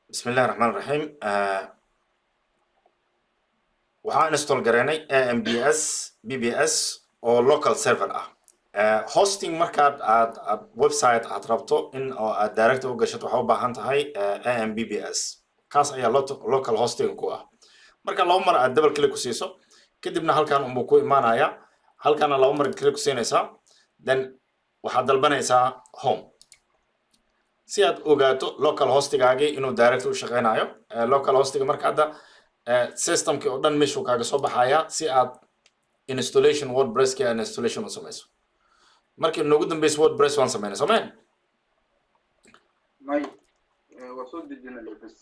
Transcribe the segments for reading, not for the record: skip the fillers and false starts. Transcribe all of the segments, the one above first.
بسم الله الرحمن الرحيم waxaan install gareynay AMBS BBS oo local server ah hosting markaad aad website aad rabto in oo aad direct u gashato waxaa u baahan tahay AMBBS kaas ayaa local hosting ku ah marka laba mar aad double click ku siiso kadibna halkan uu ku imaanaya halkan laba mar click ku siinaysaa then waxaad dalbanaysaa home si aad ogaato local hostigaagii inuu direct u shaqeynayo local hostiga marka hadda systemkii oo dhan meeshuu kaaga soo baxaya si aad installation wordpresski aan installation u samayso markii noogu dambaysa wordpress waan sameynay soomeen wasoo dejinay bas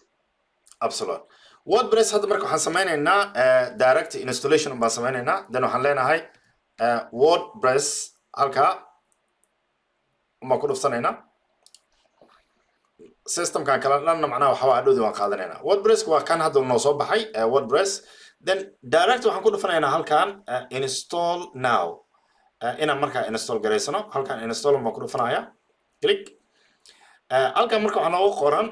absolute wordpress hadda marka waxaan sameynaynaa direct installation baan sameynaynaa then waxaan leenahay wordpress halka uma ku dhufsanaynaa system kan kala dhanna macnaha waxa waa adhoodi waan qaadanaynaa wordpress waa kan hadda noo soo baxay wordpress then direct waxaan ku dhufanaynaa halkan install now inaan markaa install gareysano halkan install baan ku dhufanaya click halkan marka waxaa noogu qoran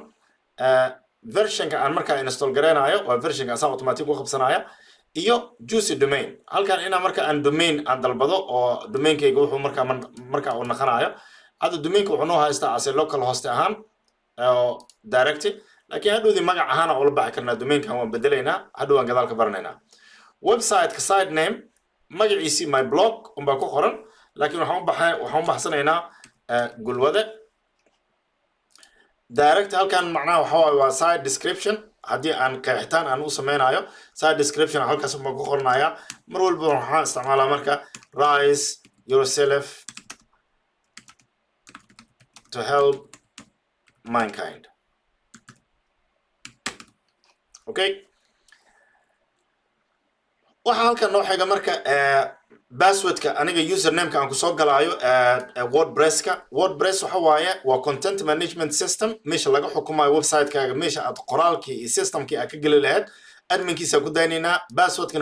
versionka aan markaa install gareynayo waa versionka asaa automatic u qabsanaya iyo juicy domain halkan inaan marka aan domain aan dalbado oo domainkayga wuxuu markaa uu naqanayo hadda domainka wuxuu noo haystaa ase local host ahaan direct laakiin hadhoodi magac ahaan oo la baaxi karnaa domainkan waan bedelaynaa hadhow aan gadaal ka baranaynaa website-ka site name magaciisi my blog unbaa ku qoran laakiin waxaan u baxsanaynaa gulwade direct halkan macnaha waxa waaye waa site description haddii aan qeexitaan aan u sameynayo site description halkaas unbaa ku qoranaya mar walba waxaan isticmaalaa marka rise yourself to help mankind okay waxa halkan noo xiga marka passwordka aniga usernameka aan ku soo galaayo wordpresska wordpress waxa waaye waa content management system meesha laga xukumayo website-kaaga meesha aad qoraalkii iyo systemkii aad ka geli lahayd adminkiisa ku daynaynaa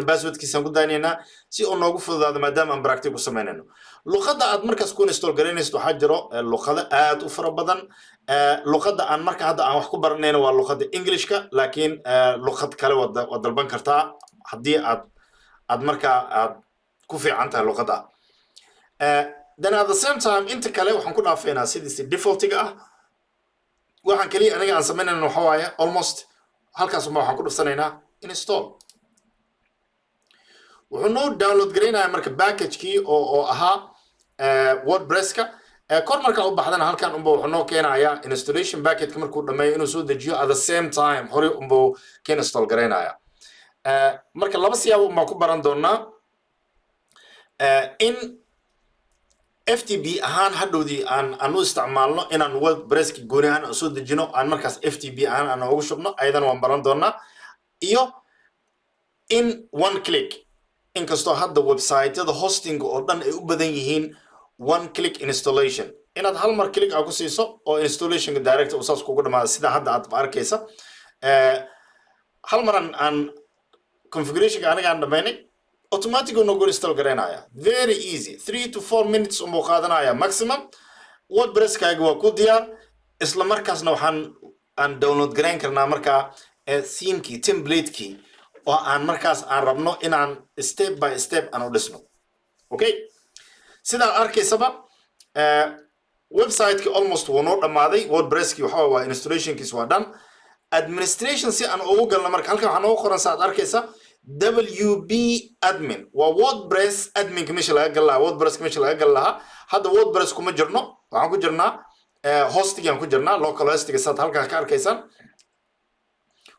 passwordkiisa ku daynaynaa si uu noogu fududaado maadaama aan practice ku sameynayno luqadda aad markaas ku install gareynayso waxaa jiro luqado aad u fara badan luqadda aan marka hadda aan wax ku baranayno waa luqadda Englishka laakiin luqad kale waad dalban kartaa haddii aad markaa aad ku fiican tahay luqadda then at the same time inta kale waxaan ku dhaafaynaa sidii defaultiga ah waxaan kaliya aniga aan sameynayno waxa waaye almost halkaas waxaan ku dhufsanaynaa install wuxuu noo download gareynayaa marka package-kii oo ahaa wordpresska kor markaa u baxdana halkan unba wuxuu noo keenayaa installation package-ka markuu dhameeyo inuu soo dejiyo at the same time hore unbuu ka install gareynaya marka laba siyaabo unbaan ku baran doonaa in FTP ahaan hadhowdii aan u isticmaalno inaan wordpresski gooni ahaan aan soo dejino aan markaas FTP ahaan aan ugu shubno ayadana waan baran doonaa iyo in one click inkastoo hadda website-yada hosting oo dhan ay u badan yihiin one click installation inaad hal mar click aad ku siiso oo installationka direct uu saas kugu dhamaado sida hadda aad arkaysa hal mar aan configurationka aniga aan dhamaynay automatic uu nagu install gareynaya very easy 3 to 4 minutes uu qaadanaya maximum wordpresskaaga waa ku diyaar isla markaasna aan download gareyn karnaa markaa themekii template-kii oo aan markaas aan rabno inaan step by step aan u dhisno okay sidaa arkaysaba website-kii almost wuu noo dhammaaday wordpresskii waxa waa installationkiis waa dhan administration si aan ugu galno marka halkan waxaa noogu qoran saad arkaysa WP admin waa wordpress adminka meesha laga gal lahaa wordpresska meesha laga gal lahaa hadda wordpress kuma jirno waxaan ku jirnaa hostigaan ku jirnaa local hostiga saad halkan ka arkaysaan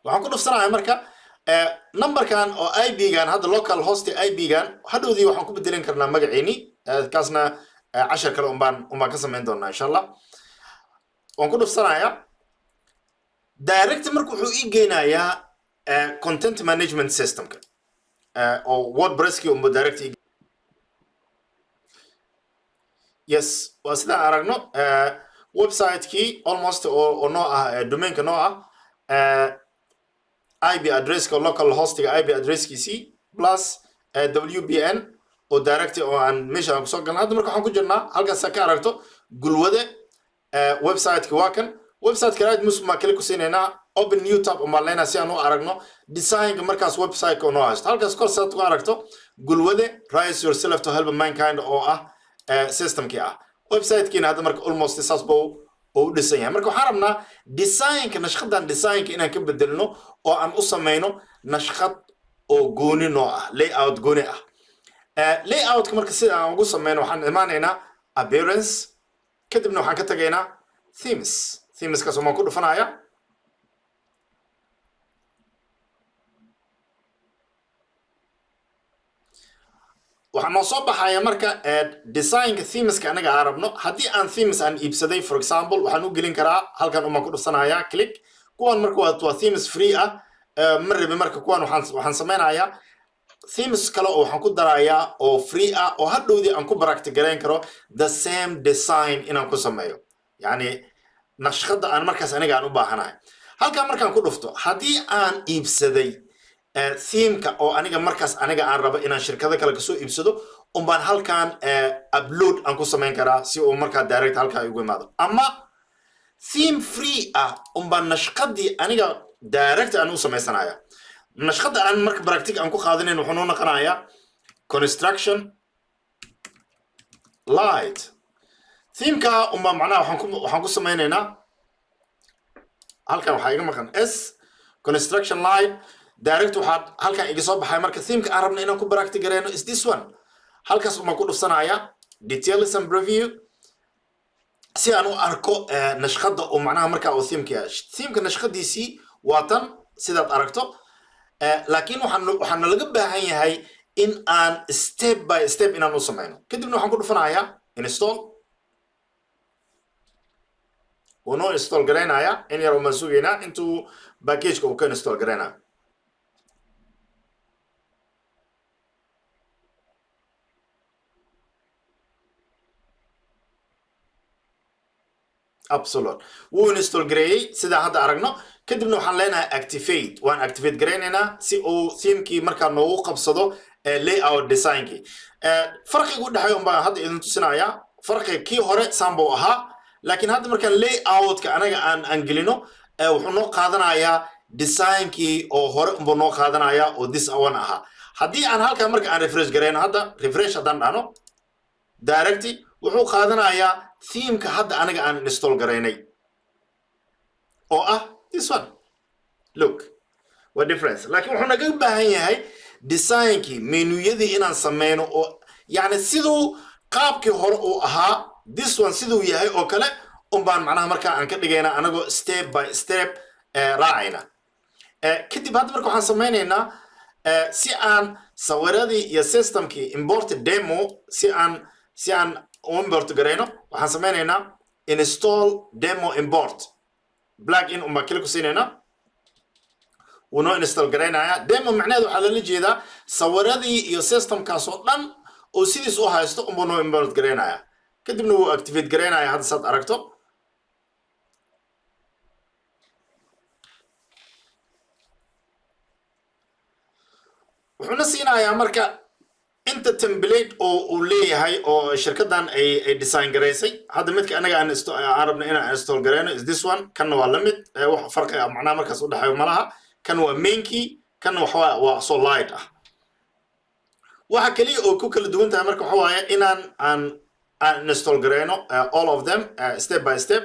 waxaan ku dhufsanayaa marka numberkan oo IP-gan hadda local host IP-gan hadhowdii waxaan ku bedelin karnaa magaciini kaasna cashar kale umbaan ka samayn doonaa insha allah waan ku dhufsanayaa direct marka wuxuu ii geynayaa content management systemka oo wordpresski umba direct yes waa sidaan aragno website-kii almost oo noo ah domainka noo ah IP addresska local hostiga IP addresskiisii plus WPN oo direct oo aan meesha aan kusoo galno hadda marka waxaan ku jirnaa halkaas ka aragto gulwade website-ka waa kan website-ka right mus ma kale ku siinayna open new tab uma leena si aanu aragno design markaas website ko noo haysto halkaas kor saad ku aragto gulwade rise yourself to help mankind oo ah system ki ah website kiina hadda marka almost sasbo oo dhisan yahay marka waxaan rabnaa design-ka nashqadan design-ka inaan ka bedelno oo aan u sameeyno nashqad oo gooni noo ah layout gooni ah layout-ka marka sida aan ugu sameeyno waxaan imaanaynaa appearance kadibna waxaan ka tagaynaa themes ka soo ma ku dhufanaya waxaan noo soo baxaya marka design-ka themeska anaga aan rabno haddii aan themes aan iibsaday for example waxaan u gelin karaa halkan uma ku dhufsanaya click kuwan marka waa themes free ah ma rabi marka kuwan waxaan sameynayaa themes kale oo waxaan ku darayaa oo free ah oo hadhowdii aan ku practice-gareyn karo the same design inaan ku sameeyo yani nashqada aan markaas aniga aan u baahanahay halkan markaan ku dhufto haddii aan iibsaday theme-ka oo aniga markaas aniga aan rabo inaan shirkado kale kasoo iibsado baan halkan upload aan ku sameyn karaa si uu markaa direct halkaa igu imaado ama theme free ah baan nashqadii aniga direct aan u sameysanaya nashqada aan marka practice aan ku qaadanayn wuxuu noo noqonayaa construction light theme-ka baan macnaha waxaan ku sameynaynaa halkan waxaa iga maqan s construction light direct waxaad halkan iga soo baxay marka theme-ka aan rabno inaan ku practice gareyno is this one halkaas uma ku dhufsanaya details and preview si aan u arko nashqada oo macnaha marka oo theme-ka nashqadiisii waa tan sidaad aragto laakiin waxaan laga baahan yahay in aan step by step inaan u sameyno kadibna waxaan ku dhufanaya install ونو install gareynaya in yar uma sugayna intuu package-ka uu ka install gareynaya absolute wuu install gareeyay sida hadda aragno kadibna waxaan leenahay activate waan activate gareynaynaa si uu theme-kii markaa noogu qabsado layout design-kii farqiga u dhexeeya baan hadda idin tusinayaa farqiga kii hore sambo ahaa laakiin hadda markaan layout-ka anaga aan gelino wuxuu noo qaadanayaa design-kii oo hore unbuu noo qaadanayaa oo this one ahaa haddii aan halkan marka aan refresh gareyno hadda refresh haddaan dhahno direct wuxuu qaadanayaa theme-ka hadda anaga aan install gareynay oo ah this one look what difference laakiin wuxuu naga baahan yahay design-kii menuyadii inaan sameyno oo yani siduu qaabkii hore uu ahaa this one siduu yahay oo kale baan macnaha markaa aan ka dhigaynaa anagoo step by step raacayna kadib hadda marka waxaan sameynaynaa si aan sawiradii iyo systemkii import demo si aan u import gareyno waxaan sameynaynaa install demo import plugin baan klik ku siinaynaa wuu noo install gareynaya demo macnaheedu waxaa lala jeedaa sawiradii iyo systemkaas oo dhan oo sidiis u haysto buu noo import gareynaya kadibna wuu activate gareynaya hadda saad aragto wuxuuna siinayaa marka inta template oo uu leeyahay oo shirkadan ay design gareysay hadda midka anaga aan rabno inaan install gareyno is this one kanna waa la mid wax farqi ah macnaha markaas u dhexeeyo malaha kan waa mainkii kan waa so light ah waxa kaliya oo ku kala duwan tahay marka waxa waaye inaan aan install gareyno all of them step by step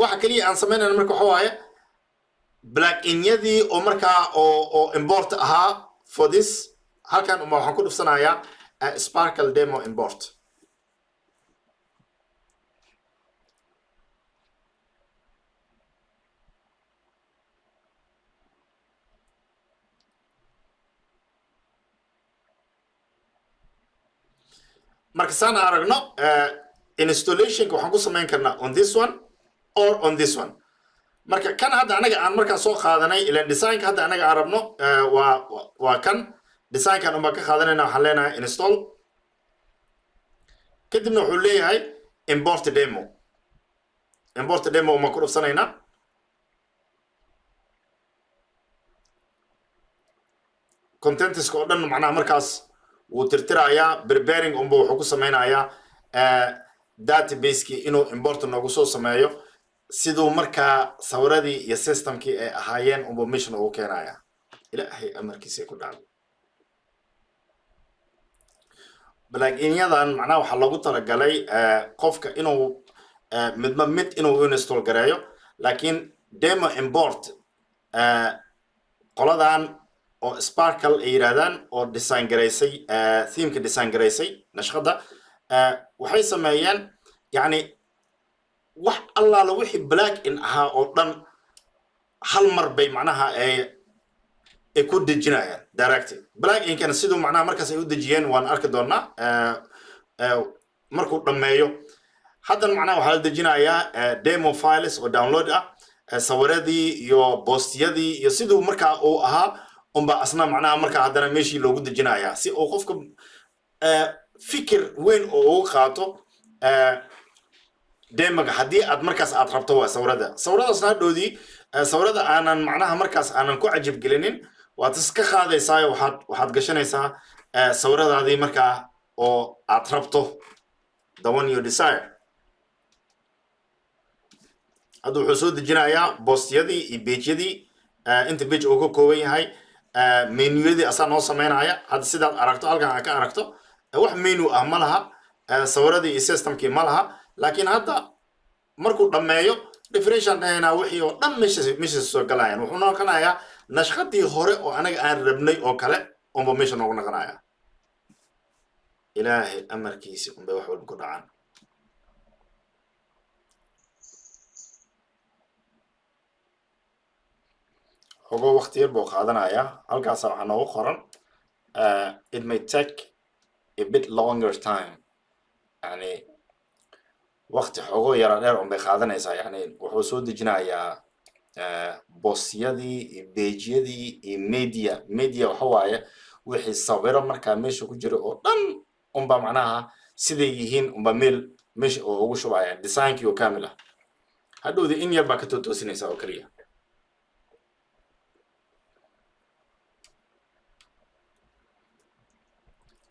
waxa kaliya aan sameynayno marka waxa waaye plugin-yadii oo markaa oo import ahaa for this halkan waxaan ku dhufsanayaa sparkle demo import marka saan aragno installation-ka waxaan ku sameyn karnaa on this one or on this one marka kan hadda anaga aan markaa soo qaadanay ilaan design-ka hadda anaga aan rabno waa kan design-kan baan ka qaadanayna waxaan leenahay install kadibna wuxuu leeyahay import demo baan ku dhufsanaynaa contentiska oo dhan macnaha markaas wuu tirtirayaa preparing wuxuu ku sameynayaa database-kii inuu import noogu soo sameeyo siduu markaa sawiradii iyo systemkii ay ahaayeen unbuu mission ugu keenaya ilaahay amarkiisa ku dhacdo plugin-yadan macnaha waxaa loogu talagalay qofka inuu midba mid inuu install gareeyo laakiin demo import qoladan oo sparkle ay yiraahdaan oo design gareysay themeka design gareysay nashqada waxay sameeyeen yani wax allaala wixii plugin ahaa oo dhan hal mar bay macnaha ay ku dejinayaan direct plugin-kana siduu macnaha markaas ay u dejiyeen waan arki doonaa markuu dhammeeyo haddan macnaha waxaa la dejinayaa demo files oo download ah sawiradii iyo postiyadii iyo siduu markaa uu ahaa unba asna macnaha markaa haddana meeshii loogu dejinayaa si uu qofka fikir weyn oo ugu qaato demoga haddii aad markaas aad rabto waa sawiradaasna hadhoodii sawirada aanan macnaha markaas aanan ku cajib gelinin waad iska qaadaysaa waxaad gashanaysaa sawiradaadii markaa oo aad rabto the one you desire hadda wuxuu soo dejinayaa postiyadii iyo pageyadii inta page uu ka kooban yahay menuyadii asaa noo sameynaya hadda sidaad aragto halkan aad ka aragto wax menu ah ma laha sawiradii iyo systemkii ma laha laakiin hadda markuu dhammeeyo refreshan dhahaynaa wixii oo dhan meesha soo galayaan wuxuu noqonayaa nashqadii hore oo anaga aan rabnay oo kale unba meesha noogu noqonaya ilaahay amarkiisi unbay wax walba ku dhacaan xogo waqti yar buu qaadanayaa halkaasa waxaa noogu qoran it may take a bit longer time yani waqti xogo yara dheer unbay qaadanaysaa yani wuxuu soo dejinayaa boostiyadii iyo pageyadii iyo media waxa waaye wixii sawiro markaa meesha ku jira oo dhan unba macnaha siday yihiin unba meesha oo ugu shubaya designkii oo kamil ah hadhowda in yar baa ka toosinaysaa oo keliya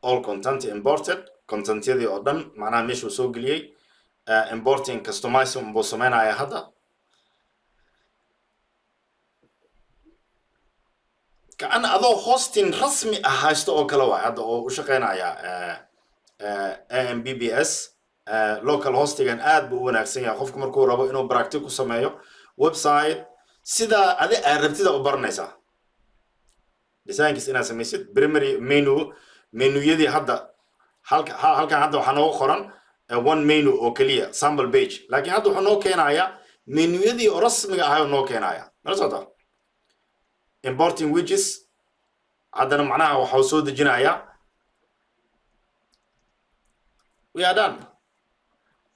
all content imported contentyadii oo dhan macnaha meeshuu soo geliyey importing customizing buu sameynaya hadda كأن هذا hosting رسمي أحاجته أو كلا واحد أو شقينا يا AMBBS local hosting and ad بوناكسين يا خوفكم مركو رابو إنه براكتيكو سمايو ويب سايت سيدا هذا عرفتي ده أبرنيسا design كيس أنا سميت primary menu يدي هذا هل كان هذا حنو خران one menu أو كلية sample page لكن هذا حنو كينا يا menu يدي رسمي هاي نو كينا يا مرسودا importing widgets عندنا معناها وحوسود الجناية we are done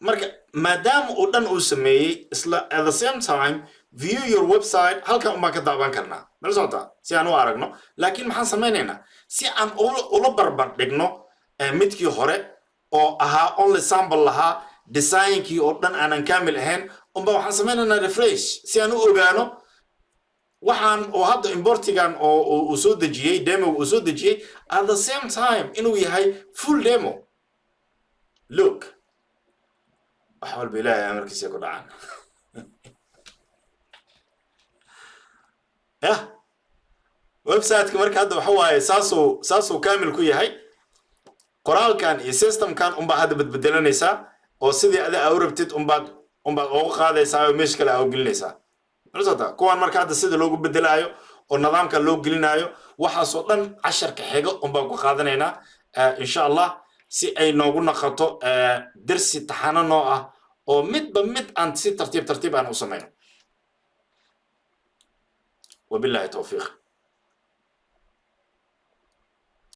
مرك ما دام قدرنا نسميه at the same time view your website هل كان ما كتابان كنا مرسودا سيانو أرجنا لكن ما حنسميننا سيان أول بربر دقنا متكي هره أو أها only sample لها design كي قدرنا أنا نكمل هن وما حنسميننا refresh سيانو أوجانو waxaan oo hadda importigan oo soo dejiyay demo oo soo dejiyay at the same time inuu yahay full demo look waxa walba ilaahay amarkiisa ku dhacaan website-ka marka hadda waxa waaye saasoo kaamil ku yahay qoraalkan iyo systemkan unbaa hadda bedbedelanaysaa oo sidii aad u rabtid unbaad ugu qaadaysaa oo meesha kale aad gelinaysaa مرزادا كوان مركا هذا سيد لوجو بدلايو أو نظام كان لوجو جلنايو وحصلنا 10 كحاجة بقى قاعدين هنا إن شاء الله سي أي نقولنا خطأ درس امتحان نوع أو مد أنت سي ترتيب أنا وسمعنا وبالله التوفيق.